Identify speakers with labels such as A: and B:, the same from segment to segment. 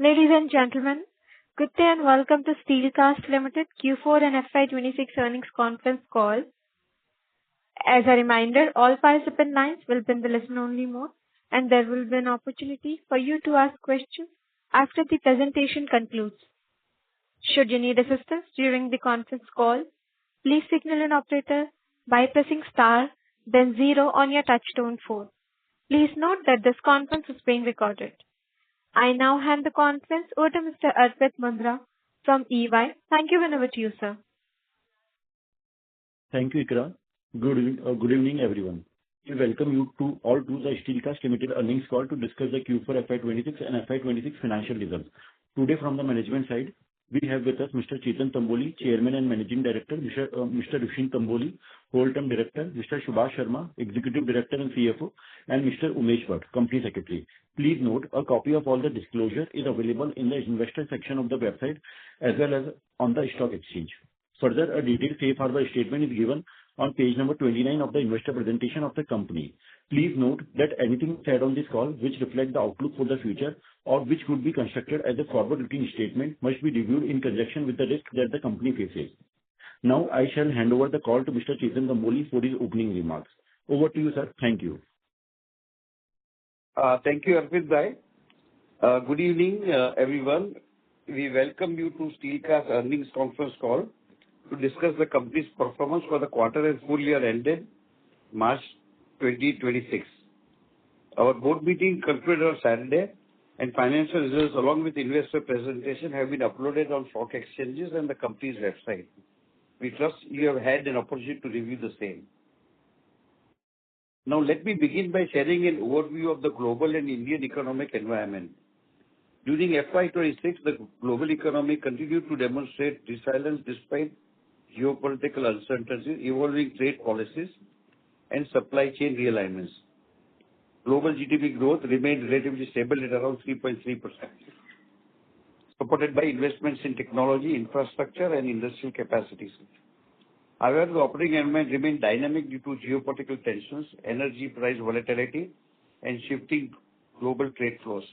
A: Ladies and gentlemen, good day and welcome to Steelcast Ltd Q4 and FY26 earnings conference call. As a reminder, all participant lines will be in the listen-only mode, and there will be an opportunity for you to ask questions after the presentation concludes. Should you need assistance during the conference call, please signal an operator by pressing star, then 0 on your touchtone phone. Please note that this conference is being recorded. I now hand the conference over to Mr. Arpit Mundra from EY. Thank you, and over to you, sir.
B: Thank you, Ikra. Good evening, everyone. We welcome you all to the Steelcast Ltd earnings call to discuss the Q4 FY26 and FY26 financial results. Today, from the management side, we have with us Mr. Chetan Tamboli, Chairman and Managing Director, Mr. Rishin Tamboli, Whole-Time Director, Mr. Subhash Sharma, Executive Director and CFO, and Mr. Umesh Bhatt, Company Secretary. Please note, a copy of all the disclosure is available in the investor section of the website as well as on the stock exchange. Further, a detailed safe harbor statement is given on page number 29 of the investor presentation of the company. Please note that anything said on this call which reflect the outlook for the future or which could be constructed as a forward-looking statement must be reviewed in conjunction with the risk that the company faces. Now, I shall hand over the call to Mr. Chetan Tamboli for his opening remarks. Over to you, sir. Thank you.
C: Thank you, Arpit Bhai. Good evening, everyone. We welcome you to Steelcast earnings conference call to discuss the company's performance for the quarter and full year ended March 2026. Our board meeting concluded on Saturday, and financial results along with investor presentation have been uploaded on stock exchanges and the company's website. We trust you have had an opportunity to review the same. Now, let me begin by sharing an overview of the global and Indian economic environment. During FY26, the global economy continued to demonstrate resilience despite geopolitical uncertainties, evolving trade policies, and supply chain realignments. Global GDP growth remained relatively stable at around 3.3%, supported by investments in technology, infrastructure, and industrial capacities. However, the operating environment remained dynamic due to geopolitical tensions, energy price volatility, and shifting global trade flows.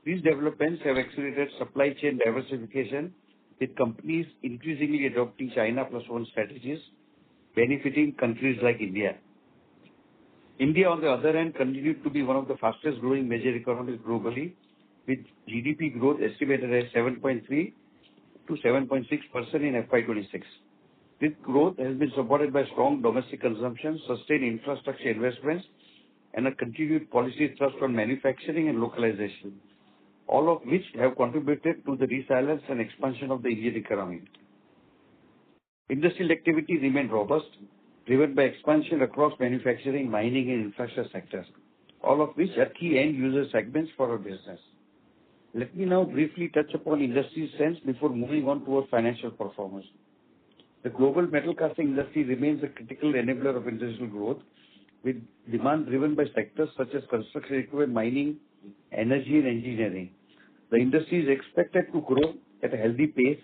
C: These developments have accelerated supply chain diversification, with companies increasingly adopting China Plus One strategies, benefiting countries like India. India, on the other hand, continued to be one of the fastest growing major economies globally, with GDP growth estimated at 7.3 to 7.6% in FY26. This growth has been supported by strong domestic consumption, sustained infrastructure investments, and a continued policy thrust on manufacturing and localization, all of which have contributed to the resilience and expansion of the Indian economy. Industrial activity remained robust, driven by expansion across manufacturing, mining, and infrastructure sectors, all of which are key end user segments for our business. Let me now briefly touch upon industry trends before moving on to our financial performance. The global metal casting industry remains a critical enabler of industrial growth, with demand driven by sectors such as construction equipment, mining, energy, and engineering. The industry is expected to grow at a healthy pace,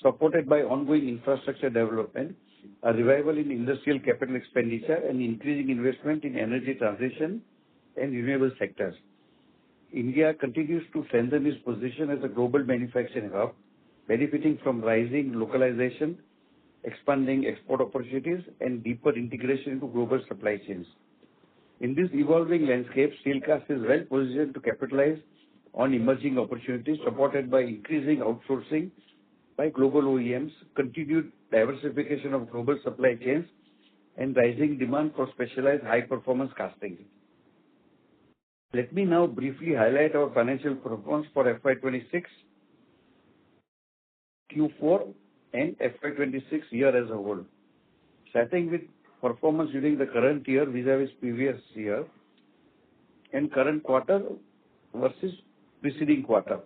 C: supported by ongoing infrastructure development, a revival in industrial capital expenditure, and increasing investment in energy transition and renewable sectors. India continues to strengthen its position as a global manufacturing hub, benefiting from rising localization, expanding export opportunities, and deeper integration into global supply chains. In this evolving landscape, Steelcast is well positioned to capitalize on emerging opportunities supported by increasing outsourcing by global OEMs, continued diversification of global supply chains, and rising demand for specialized high-performance casting. Let me now briefly highlight our financial performance for FY26, Q4, and FY26 year as a whole. Starting with performance during the current year vis-a-vis previous year and current quarter versus preceding quarter.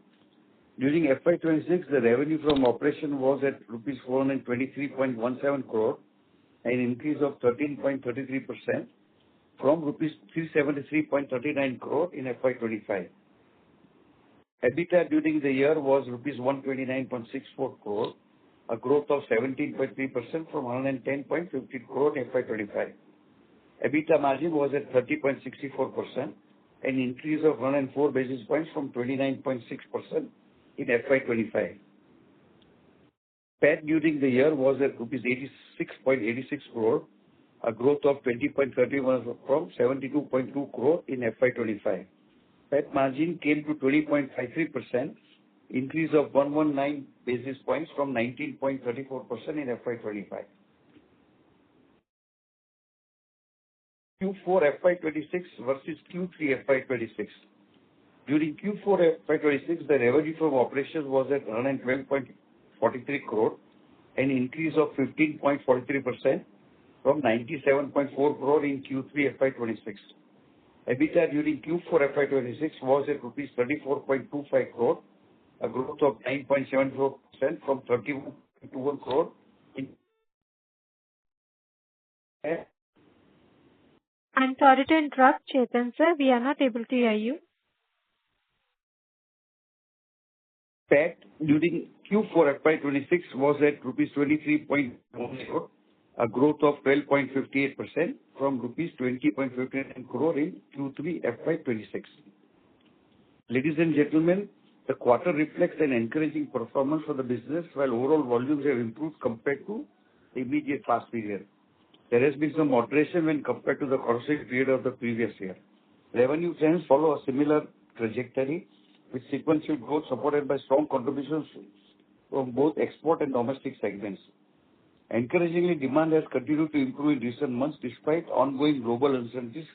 C: During FY26, the revenue from operation was at rupees 423.17 crore, an increase of 13.33% from rupees 373.39 crore in FY25. EBITDA during the year was rupees 129.64 crore, a growth of 17.3% from 110.50 crore in FY25. EBITDA margin was at 30.64%, an increase of 104 basis points from 29.6% in FY25. PAT during the year was at rupees 86.86 crore, a growth of 20.31 from 72.2 crore in FY25. PAT margin came to 20.53%, increase of 119 basis points from 19.34% in FY25. Q4 FY26 versus Q3 FY26. During Q4 FY26, the revenue from operations was at 112.43 crore, an increase of 15.43% from 97.4 crore in Q3 FY26. EBITDA during Q4 FY26 was at rupees 34.25 crore, a growth of 9.74% from 31.21 crore in.
A: I'm sorry to interrupt, Chetan sir. We are not able to hear you.
C: PAT during Q4 FY26 was at rupees 23.10 crore, a growth of 12.58% from rupees 20.59 crore in Q3 FY26. Ladies and gentlemen, the quarter reflects an encouraging performance for the business, while overall volumes have improved compared to the immediate past period. There has been some moderation when compared to the corresponding period of the previous year. Revenue trends follow a similar trajectory, with sequential growth supported by strong contributions from both export and domestic segments. Encouragingly, demand has continued to improve in recent months despite ongoing global uncertainties,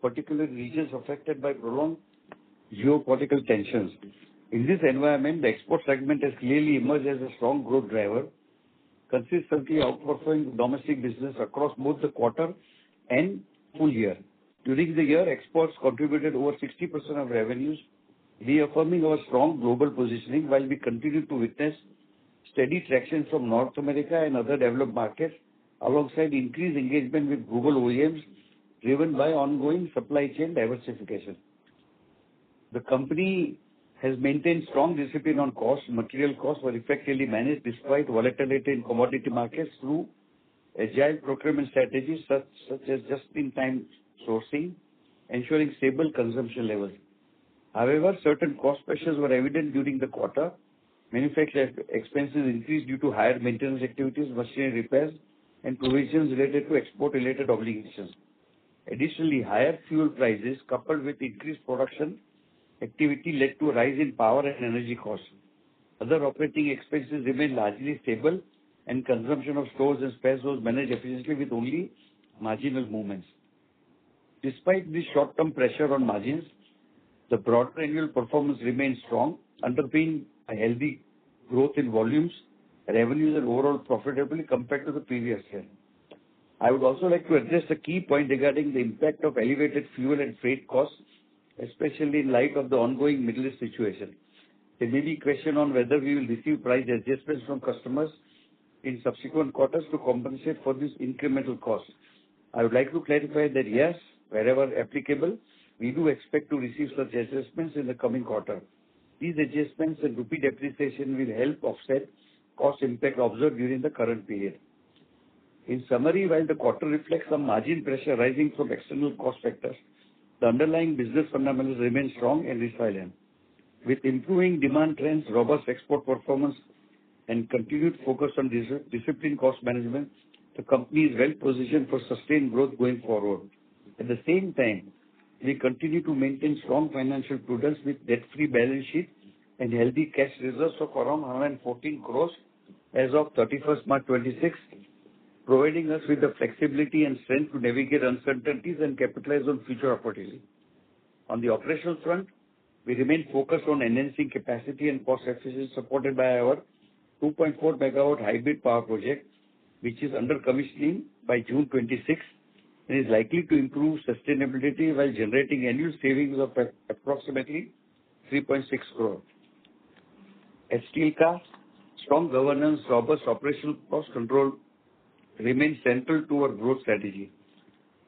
C: particularly in regions affected by prolonged geopolitical tensions. In this environment, the export segment has clearly emerged as a strong growth driver, consistently outperforming the domestic business across both the quarter and full year. During the year, exports contributed over 60% of revenues, reaffirming our strong global positioning, while we continue to witness steady traction from North America and other developed markets, alongside increased engagement with global OEMs driven by ongoing supply chain diversification. The company has maintained strong discipline on costs. Material costs were effectively managed despite volatility in commodity markets through agile procurement strategies such as just-in-time sourcing, ensuring stable consumption levels. However, certain cost pressures were evident during the quarter. Manufacturing expenses increased due to higher maintenance activities, machinery repairs, and provisions related to export-related obligations. Additionally, higher fuel prices coupled with increased production activity led to a rise in power and energy costs. Other operating expenses remained largely stable, and consumption of stores and spares was managed efficiently with only marginal movements. Despite this short-term pressure on margins, the broader annual performance remained strong, underpinning a healthy growth in volumes, revenues, and overall profitability compared to the previous year. I would also like to address a key point regarding the impact of elevated fuel and freight costs, especially in light of the ongoing Middle East situation. There may be a question on whether we will receive price adjustments from customers in subsequent quarters to compensate for this incremental cost. I would like to clarify that yes, wherever applicable, we do expect to receive such adjustments in the coming quarter. These adjustments and rupee depreciation will help offset cost impact observed during the current period. In summary, while the quarter reflects some margin pressure rising from external cost factors, the underlying business fundamentals remain strong and resilient. With improving demand trends, robust export performance, and continued focus on disciplined cost management, the company is well positioned for sustained growth going forward. At the same time, we continue to maintain strong financial prudence with debt-free balance sheet and healthy cash reserves of around 114 crores as of 31st March 26, providing us with the flexibility and strength to navigate uncertainties and capitalize on future opportunities. On the operational front, we remain focused on enhancing capacity and cost efficiency supported by our 2.4 megawatt hybrid power project, which is under commissioning by June 26 and is likely to improve sustainability while generating annual savings of approximately 3.6 crore. At STEELCAS, strong governance, robust operational cost control remains central to our growth strategy.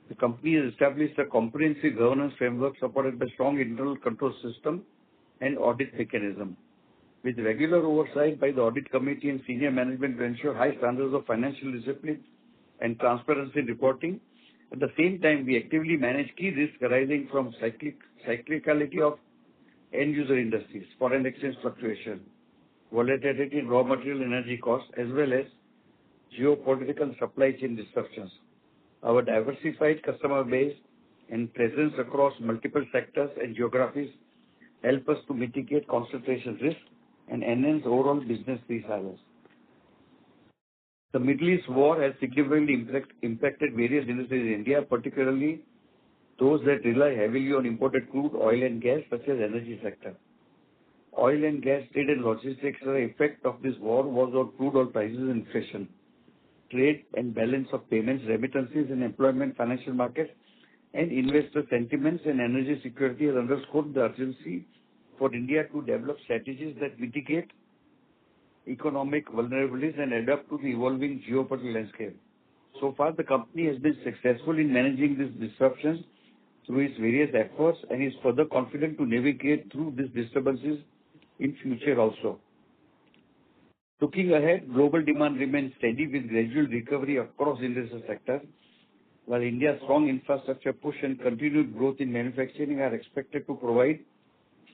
C: The company has established a comprehensive governance framework supported by strong internal control system and audit mechanism, with regular oversight by the audit committee and senior management to ensure high standards of financial discipline and transparency in reporting. At the same time, we actively manage key risks arising from cyclicality of end user industries, foreign exchange fluctuation, volatility in raw material energy costs, as well as geopolitical supply chain disruptions. Our diversified customer base and presence across multiple sectors and geographies help us to mitigate concentration risk and enhance overall business resilience. The Middle East war has significantly impacted various industries in India, particularly those that rely heavily on imported crude, oil and gas, such as energy sector. Oil and gas trade and logistics, the effect of this war was on crude oil prices and inflation, trade and balance of payments, remittances and employment, financial markets, and investor sentiments and energy security has underscored the urgency for India to develop strategies that mitigate economic vulnerabilities and adapt to the evolving geopolitical landscape. So far, the company has been successful in managing these disruptions through its various efforts and is further confident to navigate through these disturbances in future also. Looking ahead, global demand remains steady with gradual recovery across industrial sectors, while India's strong infrastructure push and continued growth in manufacturing are expected to provide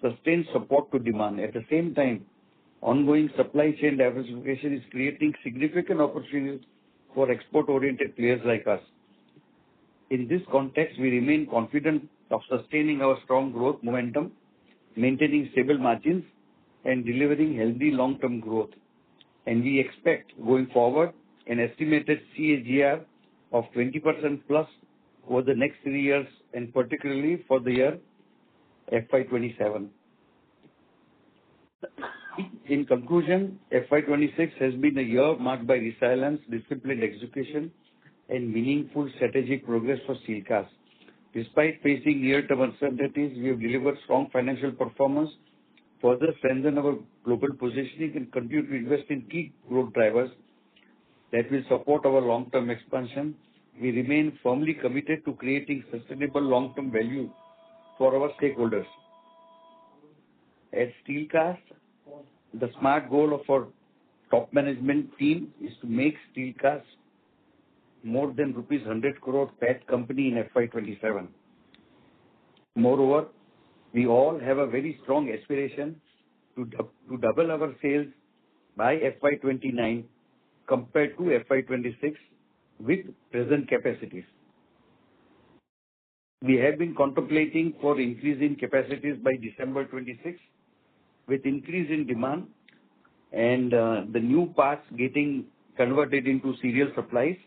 C: sustained support to demand. At the same time, ongoing supply chain diversification is creating significant opportunities for export-oriented players like us. In this context, we remain confident of sustaining our strong growth momentum, maintaining stable margins, and delivering healthy long-term growth. And we expect, going forward, an estimated CAGR of 20% plus over the next 3 years, and particularly for the year FY27. In conclusion, FY26 has been a year marked by resilience, disciplined execution, and meaningful strategic progress for STEELCAS. Despite facing near-term uncertainties, we have delivered strong financial performance, further strengthened our global positioning, and continue to invest in key growth drivers that will support our long-term expansion. We remain firmly committed to creating sustainable long-term value for our stakeholders. At STEELCAS, the smart goal of our top management team is to make STEELCAS more than rupees 100 crore PAT company in FY27. Moreover, we all have a very strong aspiration to double our sales by FY29 compared to FY26 with present capacities. We have been contemplating for increasing capacities by December 26 with increase in demand and the new parts getting converted into serial supplies.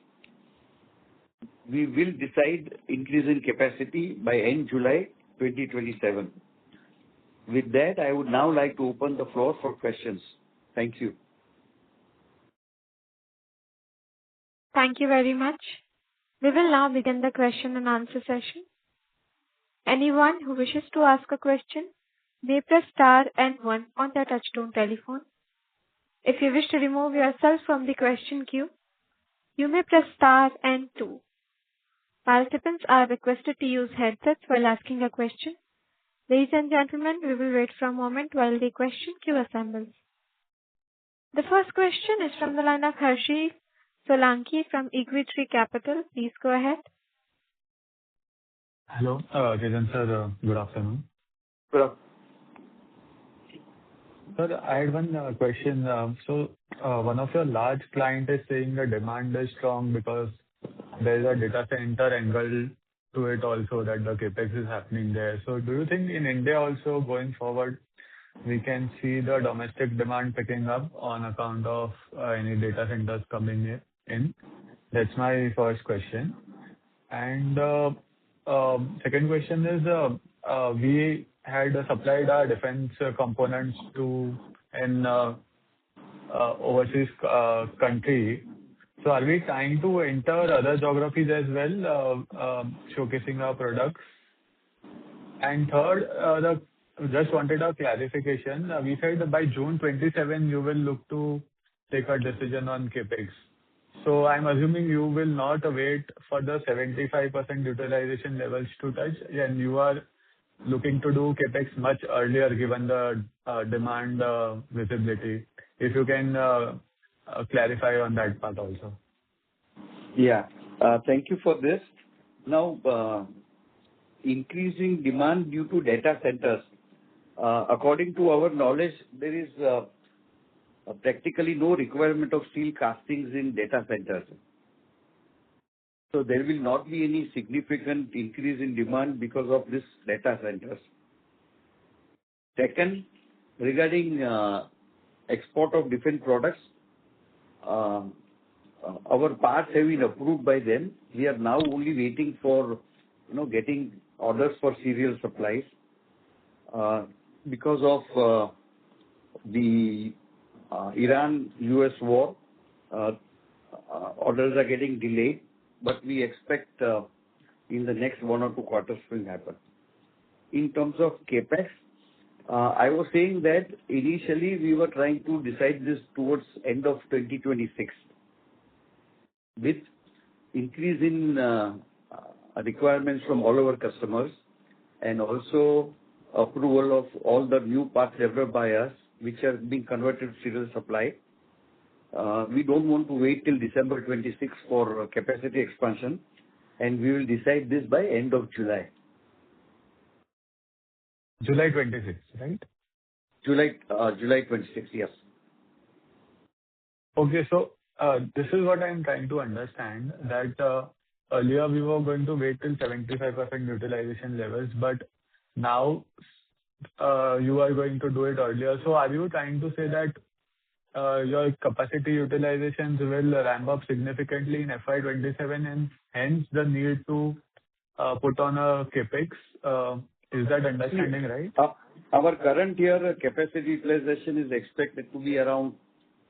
C: We will decide increase in capacity by end July 2027. With that, I would now like to open the floor for questions. Thank you.
A: Thank you very much. We will now begin the question and answer session. Anyone who wishes to ask a question may press star and 1 on their touchtone telephone. If you wish to remove yourself from the question queue, you may press star and 2. Participants are requested to use headsets while asking a question. Ladies and gentlemen, we will wait for a moment while the question queue assembles. The first question is from the line of Harshi Solanki from Equitree Capital. Please go ahead.
D: Hello, Jason sir. Good afternoon.
C: Good afternoon.
D: Sir, I had one question. One of your large clients is saying the demand is strong because there is a data center angle to it also, that the capex is happening there. So do you think in India also going forward, we can see the domestic demand picking up on account of any data centers coming in? That's my first question. And second question is, we had supplied our defense components to an overseas country. So are we trying to enter other geographies as well, showcasing our products? And third, just wanted a clarification. We said that by June 27, you will look to take a decision on capex. So I'm assuming you will not wait for the 75% utilization levels to touch, and you are looking to do capex much earlier given the demand visibility. If you can clarify on that part also.
C: Yeah. Thank you for this. Now, increasing demand due to data centers. According to our knowledge, there is practically no requirement of steel castings in data centers. So there will not be any significant increase in demand because of this data centers. Second, regarding export of different products, our parts have been approved by them. We are now only waiting for, getting orders for serial supplies. Because of the Iran-US war, orders are getting delayed, but we expect in the next 1 or 2 quarters will happen. In terms of CapEx, I was saying that initially we were trying to decide this towards end of 2026. With increase in requirements from all our customers and also approval of all the new parts developed by us, which are being converted to serial supply, we don't want to wait till December 26 for capacity expansion, and we will decide this by end of July.
D: July 26, right?
C: July 26, yes.
D: Okay. So this is what I'm trying to understand, that earlier we were going to wait till 75% utilization levels, but now you are going to do it earlier. So are you trying to say that your capacity utilizations will ramp up significantly in FY27 and hence the need to put on a CapEx? Is that understanding right?
C: Our current year capacity utilization is expected to be around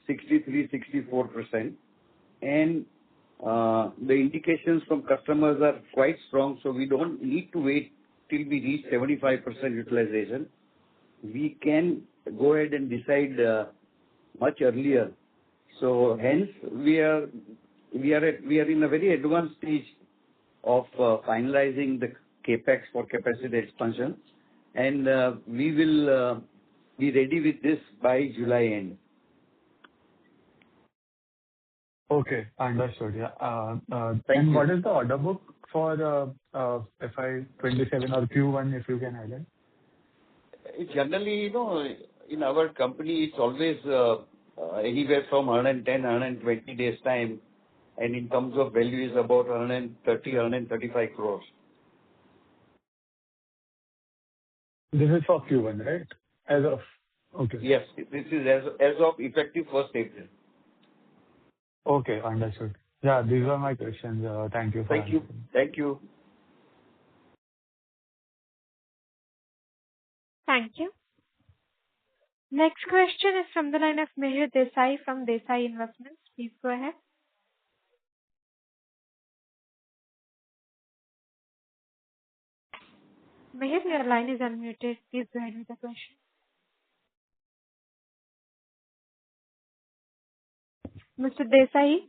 C: 63-64%, and the indications from customers are quite strong, so we don't need to wait till we reach 75% utilization. We can go ahead and decide much earlier. So hence we are in a very advanced stage of finalizing the capex for capacity expansion, and we will be ready with this by July end.
D: Okay, understood. Yeah.
C: Thank
D: And
C: you.
D: what is the order book for FY27 or Q1, if you can highlight?
C: Generally, in our company, it's always anywhere from 110, 120 days time, and in terms of value is about 130, 135 crores.
D: This is for Q1, right? Okay.
C: Yes, this is as of effective 1st April.
D: Okay, understood. Yeah, these are my questions. Thank you for
C: Thank you.
D: answering.
C: Thank you.
A: Thank you. Next question is from the line of Mihir Desai from Desai Investments. Please go ahead. Mihir, your line is unmuted. Please go ahead with the question. Mr. Desai,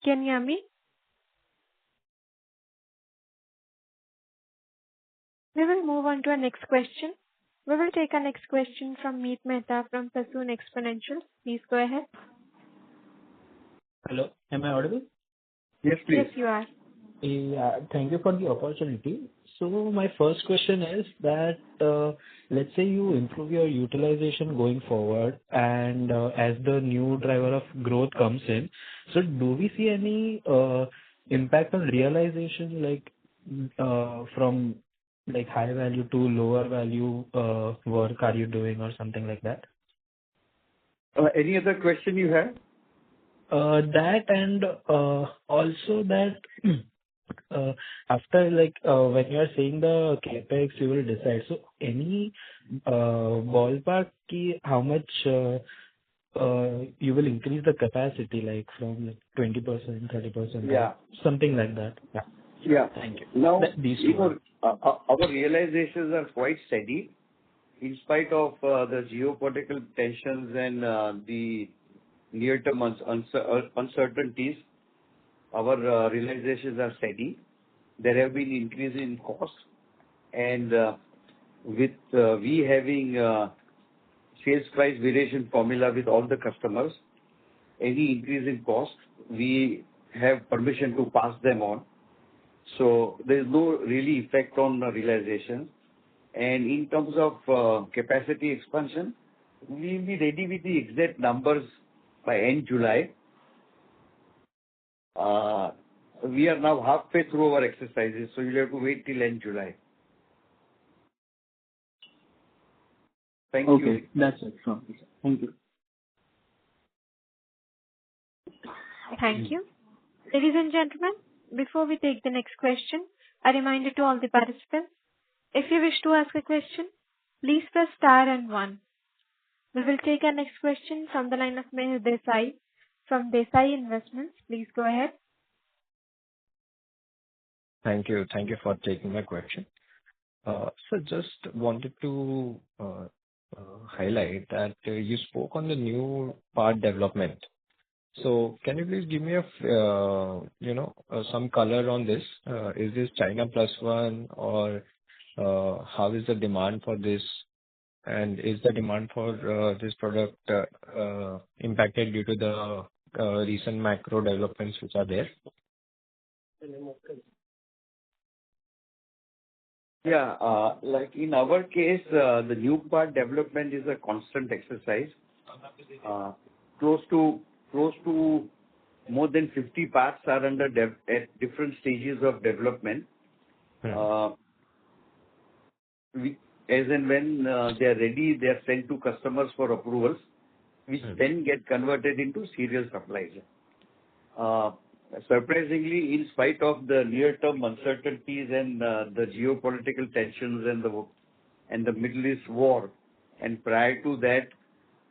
A: can you hear me? We will move on to our next question. We will take our next question from Meet Mehta from Sassoon Exponential. Please go ahead.
E: Hello, am I audible?
C: Yes, please.
A: Yes, you are.
E: Yeah, thank you for the opportunity. So my first question is that, let's say you improve your utilization going forward and as the new driver of growth comes in, so do we see any impact on realization, like from like high value to lower value work are you doing or something like that?
C: Any other question you have?
E: That and also that after like when you are saying the capex you will decide. So any ballpark key how much you will increase the capacity, like from like 20%, 30%,
C: Yeah,
E: something like that. Yeah.
C: yeah.
E: Thank you.
C: Now,
E: These two.
C: our realizations are quite steady in spite of the geopolitical tensions and the near-term uncertainties. Our realizations are steady. There have been increase in cost, and with we having sales price variation formula with all the customers, any increase in cost, we have permission to pass them on. So there is no really effect on the realization. And in terms of capacity expansion, we will be ready with the exact numbers by end July. We are now halfway through our exercises, so you'll have to wait till end July. Thank you.
F: Okay, that's it from me, sir. Thank you.
A: Thank you. Ladies and gentlemen, before we take the next question, a reminder to all the participants. If you wish to ask a question, please press star and one. We will take our next question from the line of Mehul Desai from Desai Investments. Please go ahead.
G: Thank you. Thank you for taking my question. So just wanted to highlight that you spoke on the new part development. So can you please give me some color on this? Is this China plus one, or how is the demand for this? And is the demand for this product impacted due to the recent macro developments which are there?
C: Yeah, like in our case, the new part development is a constant exercise. Close to more than 50 parts are at different stages of development. As and when they are ready, they are sent to customers for approvals, which then get converted into serial supplies. Surprisingly, in spite of the near-term uncertainties and the geopolitical tensions and the Middle East war, and prior to that,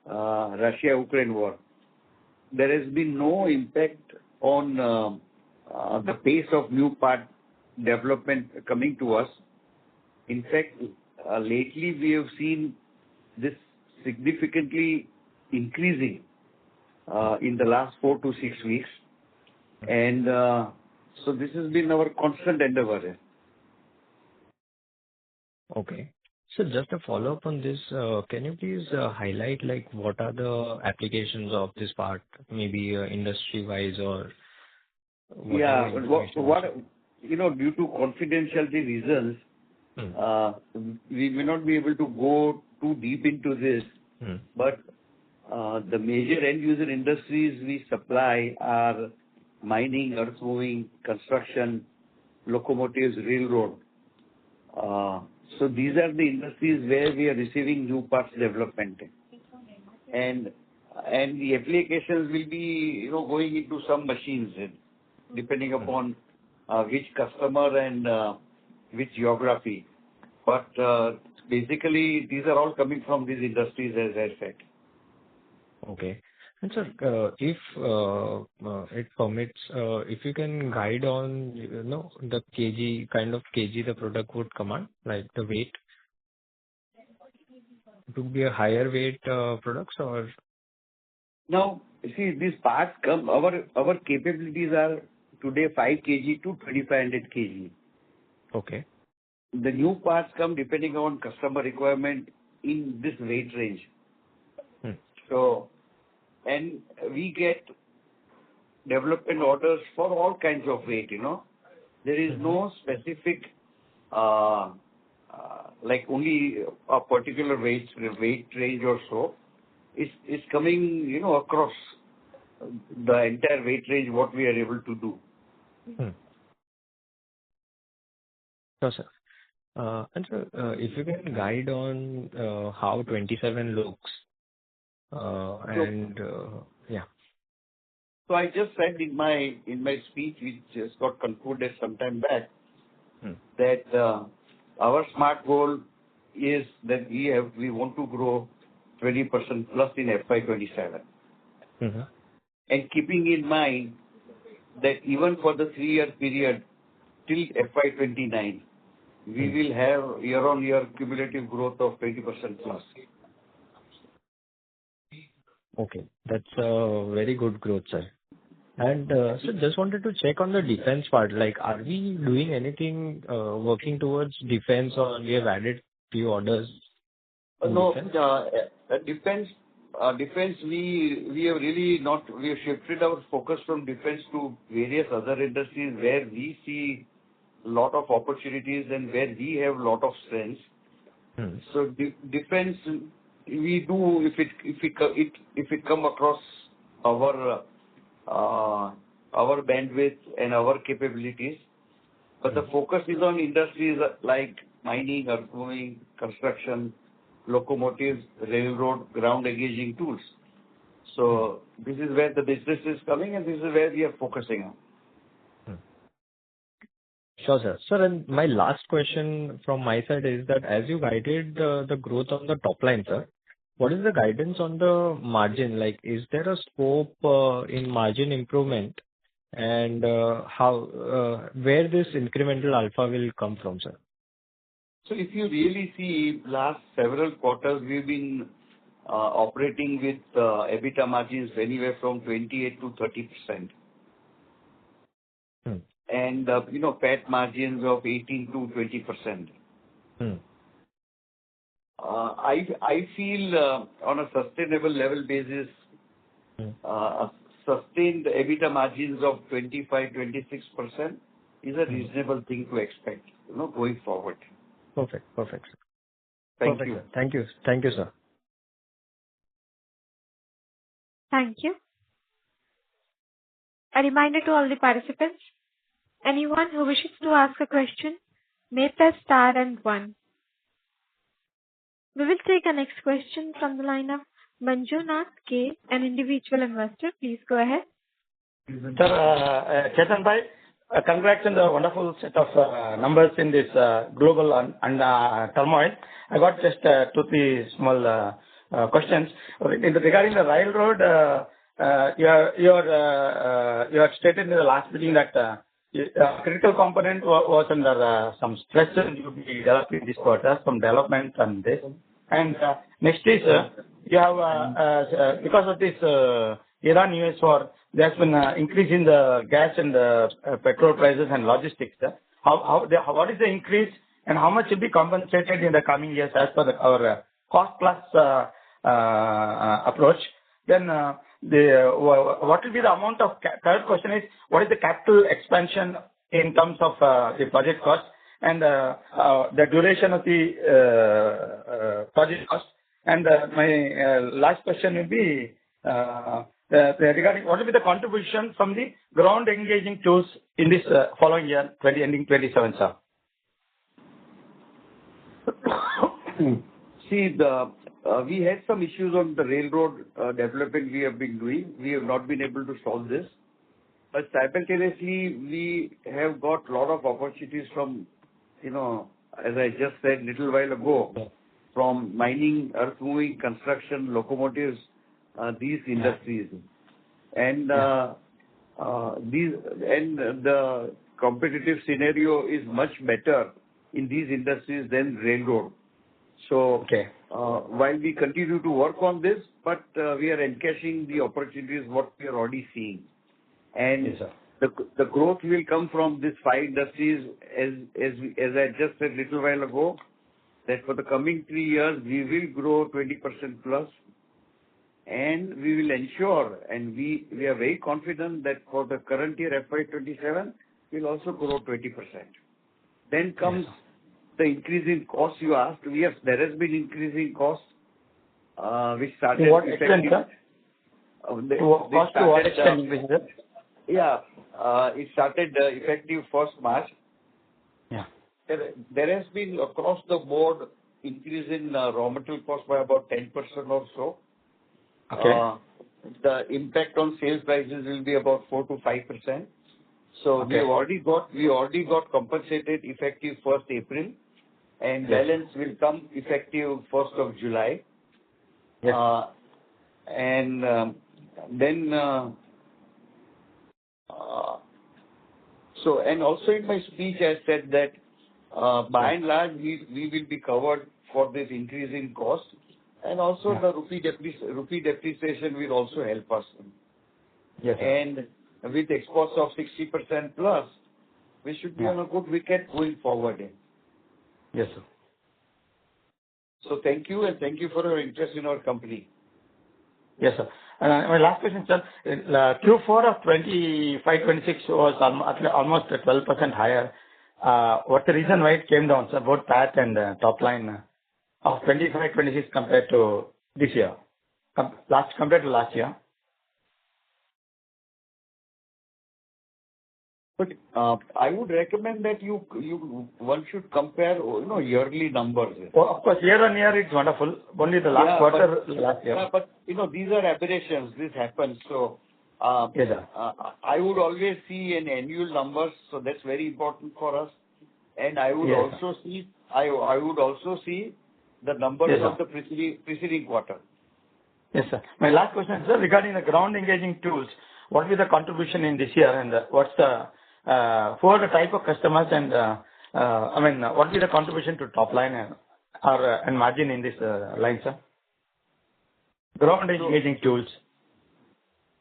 C: Russia-Ukraine war, there has been no impact on the pace of new part development coming to us. In fact, lately we have seen this significantly increasing in the last 4 to 6 weeks. And so this has been our constant endeavor.
G: Okay. So just a follow-up on this, can you please highlight like what are the applications of this part, maybe industry-wise or?
C: Yeah, due to confidentiality reasons, we may not be able to go too deep into this. But the major end user industries we supply are mining, earth-moving, construction, locomotives, railroad. So these are the industries where we are receiving new parts development. And the applications will be, going into some machines, depending upon which customer and which geography. But basically, these are all coming from these industries, as I said.
G: Okay. And sir, if it permits, if you can guide on, the kind of kg the product would command, like the weight, it would be a higher weight products or?
C: Now, see, these parts come, our capabilities are today 5 kg to 2500 kg.
G: Okay.
C: The new parts come depending on customer requirement in this weight range. So, and we get development orders for all kinds of weight, There is no specific, like only a particular weight range or so. It's coming, across the entire weight range, what we are able to do.
G: Sure, sir. And sir, if you can guide on how 27 looks, yeah.
C: So I just said in my speech, which just got concluded some time back, that our SMART goal is that we want to grow 20% plus in FY27. And keeping in mind that even for the 3-year period till FY29, we will have year-on-year cumulative growth of 20% plus.
G: Okay, that's a very good growth, sir. And so just wanted to check on the defense part. Like, are we doing anything working towards defense, or we have added few orders?
C: No, defense. We have really not. We have shifted our focus from defense to various other industries where we see lot of opportunities and where we have lot of strengths. So defense, we do if it come across our bandwidth and our capabilities. But the focus is on industries like mining, earthmoving, construction, locomotives, railroad, ground engaging tools. So this is where the business is coming, and this is where we are focusing on.
G: Sure, sir. Sir, and my last question from my side is that as you guided the growth on the top line, sir, what is the guidance on the margin? Like, is there a scope in margin improvement, and where this incremental alpha will come from, sir?
C: So if you really see last several quarters, we've been operating with EBITDA margins anywhere from 28 to 30%. And, PAT margins of 18 to 20%. I feel on a sustainable level basis, sustained EBITDA margins of 25-26% is a reasonable thing to expect, going forward.
G: Perfect. Sir.
C: Thank
G: Perfect,
C: you.
G: sir. Thank you, sir.
A: Thank you. A reminder to all the participants, anyone who wishes to ask a question may press star and 1. We will take our next question from the line of Manjunath K, an individual investor. Please go ahead.
H: Sir, Chetan bhai, congrats on the wonderful set of numbers in this global and turmoil. I got just 2-3 small questions. Regarding the railroad, you had stated in the last meeting that critical component was under some stress and you'll be developing this quarter, some development on this. And next is, you have, because of this Iran-US war, there's been an increase in the gas and the petrol prices and logistics. What is the increase and how much will be compensated in the coming years as per our cost plus approach? Then what will be the amount of, third question is, what is the capital expansion in terms of the project cost and the duration of the project cost? And my last question will be regarding what will be the contribution from the ground engaging tools in this following year, ending 27, sir?
C: See, we had some issues on the railroad development we have been doing. We have not been able to solve this. But simultaneously, we have got a lot of opportunities from, as I just said a little while ago, from mining, earth-moving, construction, locomotives, these industries. And the competitive scenario is much better in these industries than railroad. So while we continue to work on this, but we are encashing the opportunities what we are already seeing. And yes, the growth will come from these 5 industries, as I just said a little while ago, that for the coming 3 years, we will grow 20% plus. And we will ensure, and we are very confident that for the current year, FY27, we'll also grow 20%. Then comes the increase in cost you asked. Yes, there has been increase in cost, which started...
H: To what extent, sir? Cost to what extent?
C: Yeah, it started effective 1st March.
H: Yeah.
C: There has been across the board increase in raw material cost by about 10% or so.
H: Okay.
C: The impact on sales prices will be about 4 to 5%. So we already got compensated effective 1st April, and balance will come effective 1st of July.
H: Yes.
C: And then and also in my speech I said that by and large we will be covered for this increase in cost, and also the rupee depreciation will also help us.
H: Yes.
C: And with exports of 60% plus, we should be on a good wicket going forward.
H: Yes, sir.
C: So thank you, and thank you for your interest in our company.
H: Yes, sir. My last question, sir. Q4 of 25-26 was almost 12% higher. what's the reason why it came down, sir, both PAT and top line of 25, 26 compared to this year, compared to last year?
C: But I would recommend that one should compare, yearly numbers.
H: Well, of course, year on year it's wonderful. Only the last quarter last year.
C: Yeah, but these are aberrations. This happens. So
H: Yes, sir.
C: I would always see an annual numbers. So that's very important for us. And I would
H: Yes,
C: also see the numbers
H: Yes,
C: of
H: sir.
C: the preceding quarter.
H: Yes, sir. My last question, sir, regarding the ground engaging tools, what will be the contribution in this year, and what's the who are the type of customers, and what will be the contribution to top line and margin in this line, sir? Ground engaging tools.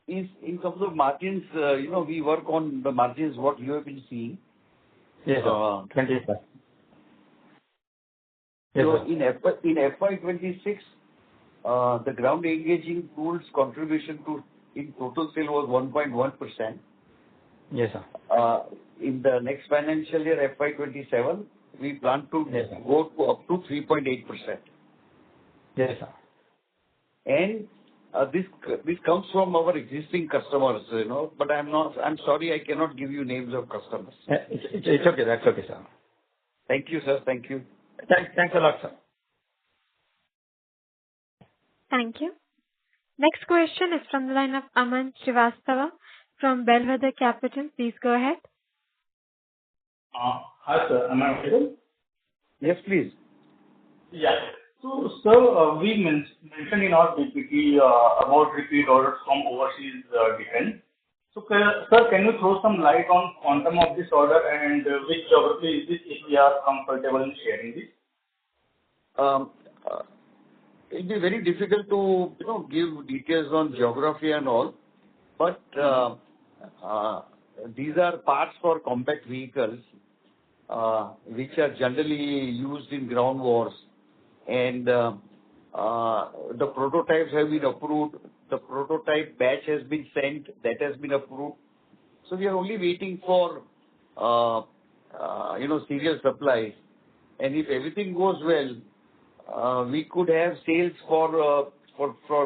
C: In terms of margins, we work on the margins what you have been seeing.
H: Yes, sir. 20%. Yes,
C: So
H: sir.
C: in FY26, the ground engaging tools contribution in total sale was 1.1%.
H: Yes, sir.
C: In the next financial year, FY27, we plan to
H: Yes, sir.
C: go up to 3.8%.
H: Yes, sir.
C: And this comes from our existing customers, but I'm sorry, I cannot give you names of customers.
H: It's okay. That's okay, sir.
C: Thank you, sir. Thank you.
H: Thanks a lot, sir.
A: Thank you. Next question is from the line of Aman Srivastava from Bellwether Capital. Please go ahead.
I: Hi, sir. Am I audible?
C: Yes, please.
I: Yeah. So, sir, we mentioned in our PPT about repeat orders from overseas defense. So, sir, can you throw some light on quantum of this order and which geography is this, if we are comfortable in sharing this?
C: It'll be very difficult to give details on geography and all, but these are parts for combat vehicles, which are generally used in ground wars, and the prototypes have been approved. The prototype batch has been sent. That has been approved. So we are only waiting for serial supplies, and if everything goes well, we could have sales for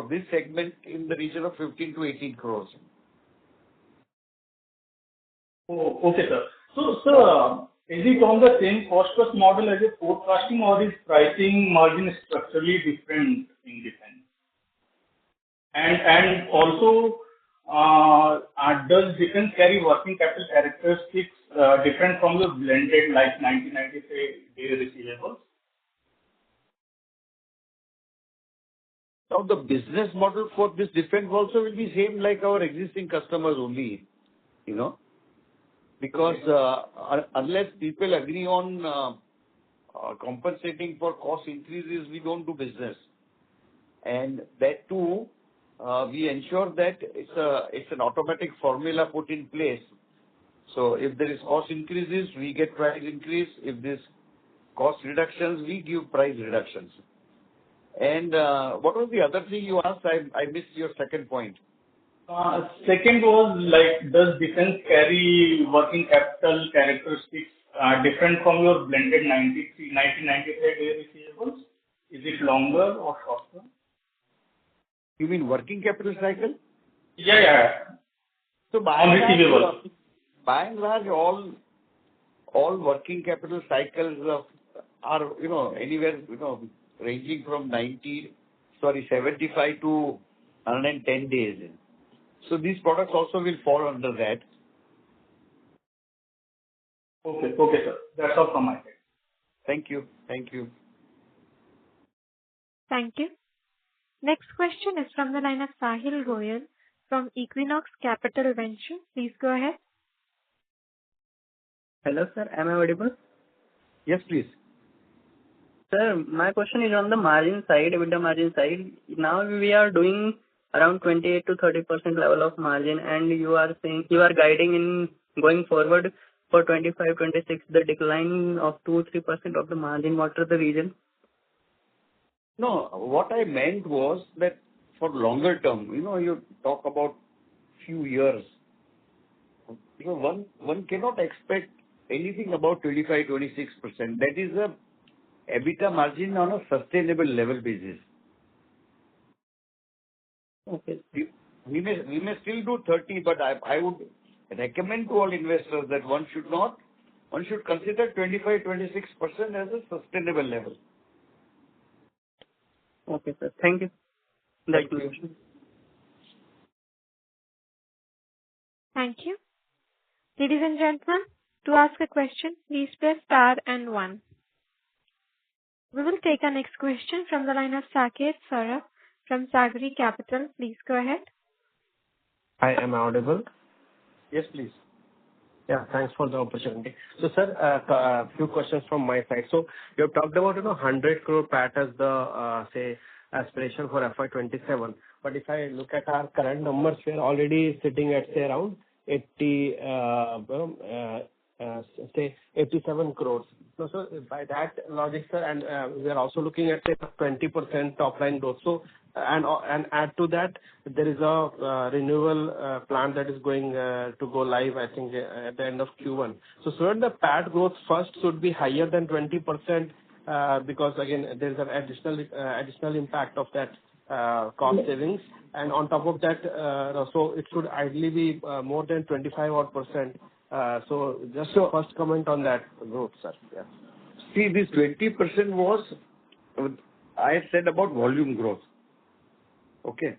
C: this segment in the region of 15 to 18 crores.
I: Oh, okay, sir. So, sir, is it on the same cost plus model as a forecasting, or is pricing margin structurally different in defense? And also, does defense carry working capital characteristics different from the blended like 1993 day receivables?
C: Now, the business model for this defense also will be same like our existing customers only, because unless people agree on compensating for cost increases, we don't do business. And that too, we ensure that it's an automatic formula put in place. So if there is cost increases, we get price increase. If there's cost reductions, we give price reductions. And what was the other thing you asked? I missed your second point.
I: Second was like, does defense carry working capital characteristics different from your blended 1993 day receivables? Is it longer or shorter?
C: You mean working capital cycle?
I: Yeah.
C: So by and large, all working capital cycles are anywhere ranging from 75 to 110 days. So these products also will fall under that.
I: Okay, sir. That's all from my side.
C: Thank you. Thank you.
A: Thank you. Next question is from the line of Sahil Goyal from Equinox Capital Venture. Please go ahead.
F: Hello, sir. Am I audible?
C: Yes, please.
F: Sir, my question is on the margin side, EBITDA margin side. Now we are doing around 28 to 30% level of margin, and you are saying you are guiding in going forward for 25, 26, the decline of 2-3% of the margin. What are the reasons?
C: No, what I meant was that for longer term, you talk about few years. One cannot expect anything about 25-26%. That is a EBITDA margin on a sustainable level basis.
F: Okay.
C: We may still do 30, but I would recommend to all investors that one should consider 25-26% as a sustainable level.
F: Okay, sir. Thank you.
C: Thank
F: That's
C: you.
A: Thank you. Ladies and gentlemen, to ask a question, please press star and 1. We will take our next question from the line of Saket Saurabh from Sagri Capital. Please go ahead.
J: I am audible.
C: Yes, please.
J: Yeah, thanks for the opportunity. So, sir, a few questions from my side. So, you have talked about 100 crore PAT as the say aspiration for FY27. But if I look at our current numbers, we are already sitting at say around 87 crores. So, by that logic, sir, and we are also looking at say 20% top line growth. So, and add to that, there is a renewal plan that is going to go live, I think, at the end of Q1. So, sir, the PAT growth first should be higher than 20% because again there is an additional impact of that cost savings, and on top of that, so it should ideally be more than 25%. So, just a first comment on that growth, sir. Yeah.
C: See, this 20% was, I said about volume growth. Okay.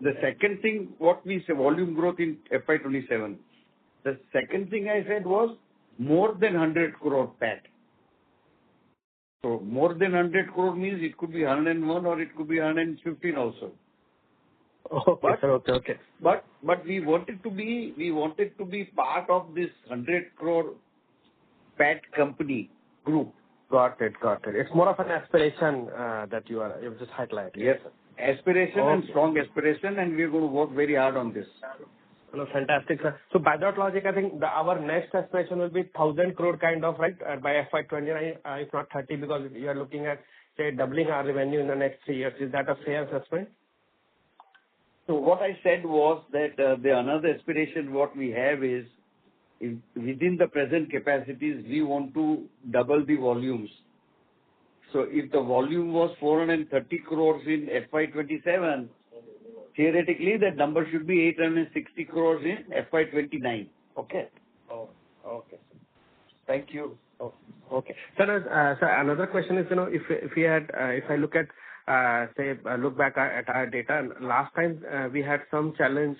C: The second thing, what we say, volume growth in FY27. The second thing I said was more than 100 crore PAT. So more than 100 crore means it could be 101 or it could be 115 also.
J: Okay, sir. Okay.
C: But we wanted to be part of this 100 crore PAT company group.
J: Got it. It's more of an aspiration that you've just highlighted.
C: Yes, sir. Aspiration and strong aspiration, and we're going to work very hard on this.
J: No, fantastic, sir. So by that logic, I think our next aspiration will be 1,000 crore kind of, right, by FY29, if not 30, because you are looking at, say, doubling our revenue in the next 3 years. Is that a fair assessment?
C: So what I said was that the another aspiration what we have is within the present capacities, we want to double the volumes. So if the volume was 430 crores in FY27, theoretically that number should be 860 crores in FY29. Okay.
J: Oh, okay.
C: Thank you.
J: Oh, okay. Sir, another question is, if I look at, look back at our data, last time we had some challenge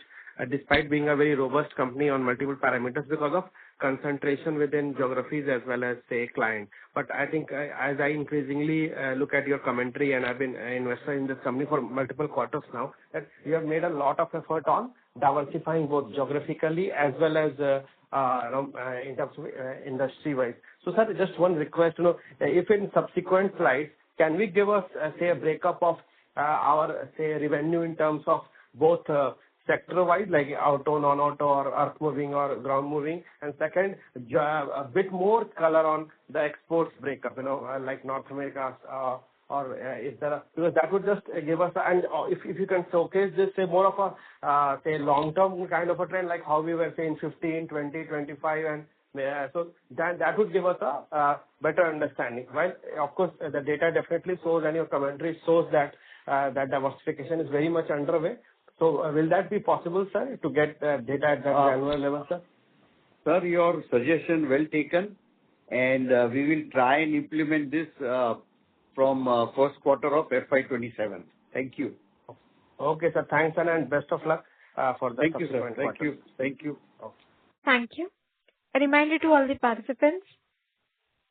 J: despite being a very robust company on multiple parameters because of concentration within geographies as well as, say, client. But I think as I increasingly look at your commentary, and I've been an investor in this company for multiple quarters now, that you have made a lot of effort on diversifying both geographically as well as in terms of industry-wise. So, sir, just one request, if in subsequent slides, can we give us, say, a breakup of our, say, revenue in terms of both sector-wise, like auto, non-auto, or earth-moving or ground-moving, and second, a bit more color on the exports breakup, like North America, or is there because that would just give us, and if you can showcase this, say, more of a, say, long-term kind of a trend, like how we were saying 15, 20, 25, and so that would give us a better understanding. Well, of course, the data definitely shows, and your commentary shows that that diversification is very much underway. So will that be possible, sir, to get data at that granular level, sir?
C: Sir, your suggestion well taken, and we will try and implement this from first quarter of FY27. Thank you.
J: Okay, sir. Thanks, and best of luck for the
C: Thank you, sir.
J: Thank you.
A: Okay. Thank you. A reminder to all the participants,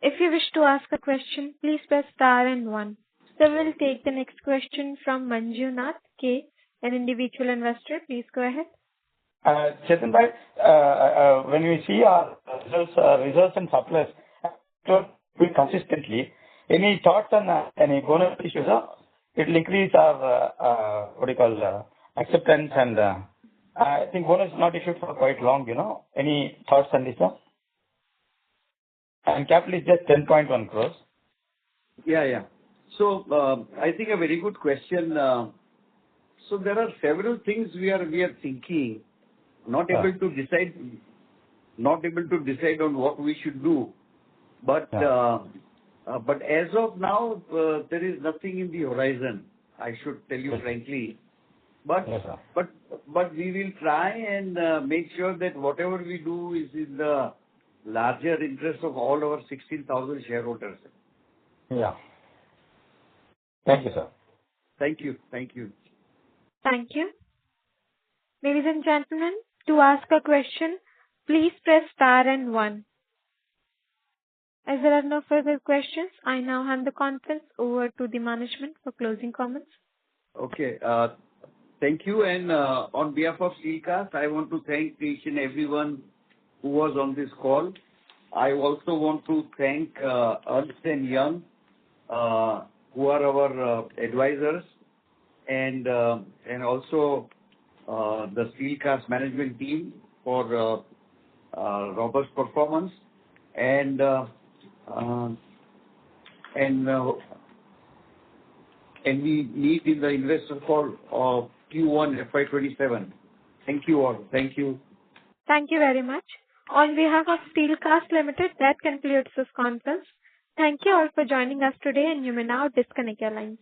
A: if you wish to ask a question, please press star and 1. So we'll take the next question from Manjunath K, an individual investor. Please go ahead.
H: Chetan bhai, when we see our results and surplus consistently, any thoughts on any bonus issues? It will increase our acceptance, and I think bonus is not issued for quite long. Any thoughts on this? And capital is just 10.1 crores.
C: Yeah. So I think a very good question. So there are several things we are thinking, not able to decide not able to decide on what we should do. But as of now, there is nothing in the horizon, I should tell you frankly. But we will try and make sure that whatever we do is in the larger interest of all our 16,000 shareholders.
K: Yeah. Thank you, sir.
C: Thank you. Thank you.
A: Thank you. Ladies and gentlemen, to ask a question, please press star and 1. As there are no further questions, I now hand the conference over to the management for closing comments.
C: Okay. Thank you. And on behalf of STEELCAS, I want to thank each and everyone who was on this call. I also want to thank Ernst & Young, who are our advisors, and also the STEELCAS management team for robust performance. And we meet in the investor call of Q1 FY27. Thank you all. Thank you.
A: Thank you very much. On behalf of Steelcast Ltd, that concludes this conference. Thank you all for joining us today, and you may now disconnect your lines.